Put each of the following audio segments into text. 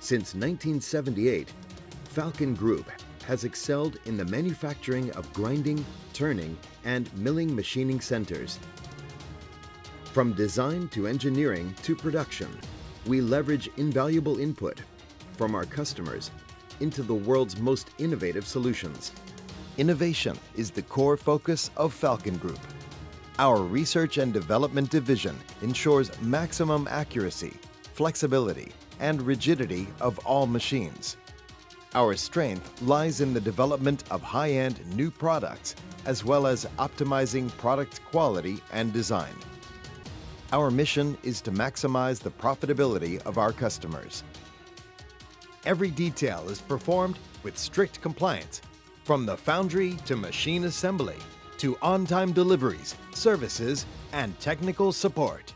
Since 1978, Falcon Group has excelled in the manufacturing of grinding, turning, and milling machining centers. From design to engineering to production, we leverage invaluable input from our customers into the world's most innovative solutions. Innovation is the core focus of Falcon Group. Our research and development division ensures maximum accuracy, flexibility, and rigidity of all machines. Our strength lies in the development of high-end new products, as well as optimizing product quality and design. Our mission is to maximize the profitability of our customers. Every detail is performed with strict compliance, from the foundry to machine assembly, to on-time deliveries, services, and technical support.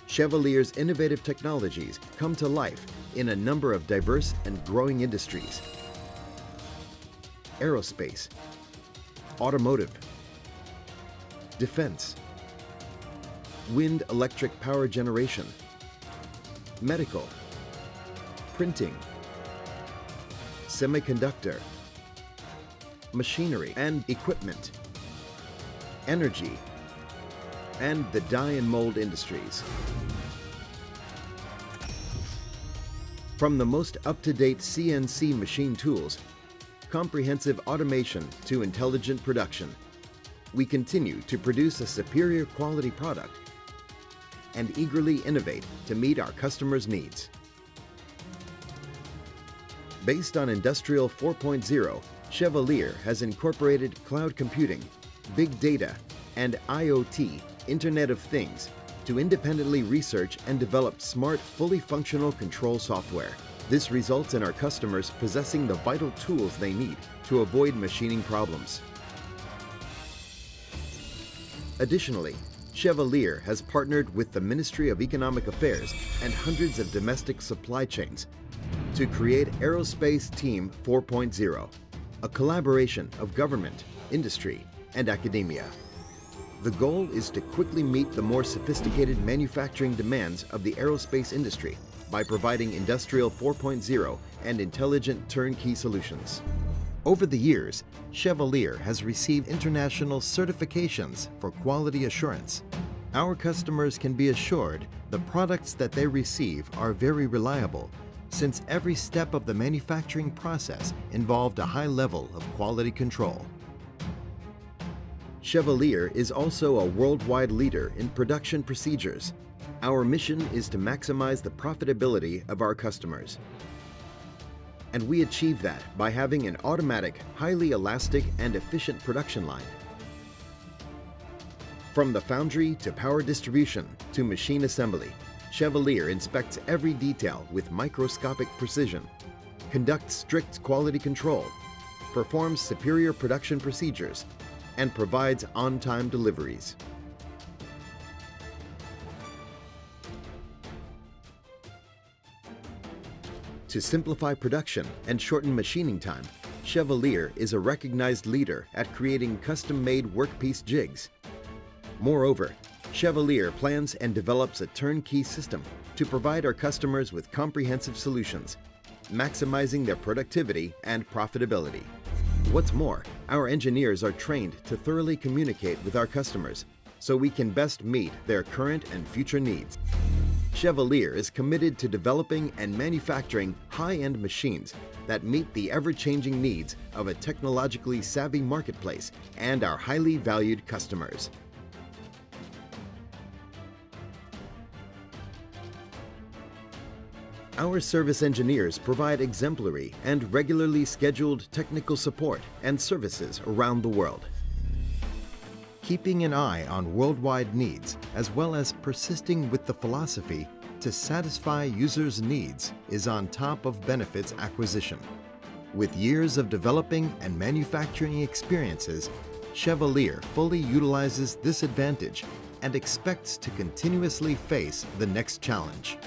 Chevalier's innovative technologies come to life in a number of diverse and growing industries: aerospace, automotive, defense, wind electric power generation, medical, printing, semiconductor, machinery and equipment, energy, and the die and mold industries. From the most up-to-date CNC machine tools, comprehensive automation to intelligent production, we continue to produce a superior quality product and eagerly innovate to meet our customers' needs. Based on Industrial 4.0, Chevalier has incorporated cloud computing, big data, and IoT, Internet of Things, to independently research and develop smart, fully functional control software. This results in our customers possessing the vital tools they need to avoid machining problems. Additionally, Chevalier has partnered with the Ministry of Economic Affairs and hundreds of domestic supply chains to create Aerospace Team 4.0, a collaboration of government, industry, and academia. The goal is to quickly meet the more sophisticated manufacturing demands of the aerospace industry by providing Industrial 4.0 and intelligent turnkey solutions. Over the years, Chevalier has received international certifications for quality assurance. Our customers can be assured the products that they receive are very reliable, since every step of the manufacturing process involved a high level of quality control. Chevalier is also a worldwide leader in production procedures. Our mission is to maximize the profitability of our customers. And we achieve that by having an automatic, highly elastic, and efficient production line. From the foundry to power distribution to machine assembly, Chevalier inspects every detail with microscopic precision, conducts strict quality control, performs superior production procedures, and provides on-time deliveries. To simplify production and shorten machining time, Chevalier is a recognized leader at creating custom-made workpiece jigs. Moreover, Chevalier plans and develops a turnkey system to provide our customers with comprehensive solutions, maximizing their productivity and profitability. What's more, our engineers are trained to thoroughly communicate with our customers so we can best meet their current and future needs. Chevalier is committed to developing and manufacturing high-end machines that meet the ever-changing needs of a technologically savvy marketplace and our highly valued customers. Our service engineers provide exemplary and regularly scheduled technical support and services around the world. Keeping an eye on worldwide needs, as well as persisting with the philosophy to satisfy users' needs, is on top of benefits acquisition. With years of developing and manufacturing experiences, Chevalier fully utilizes this advantage and expects to continuously face the next challenge.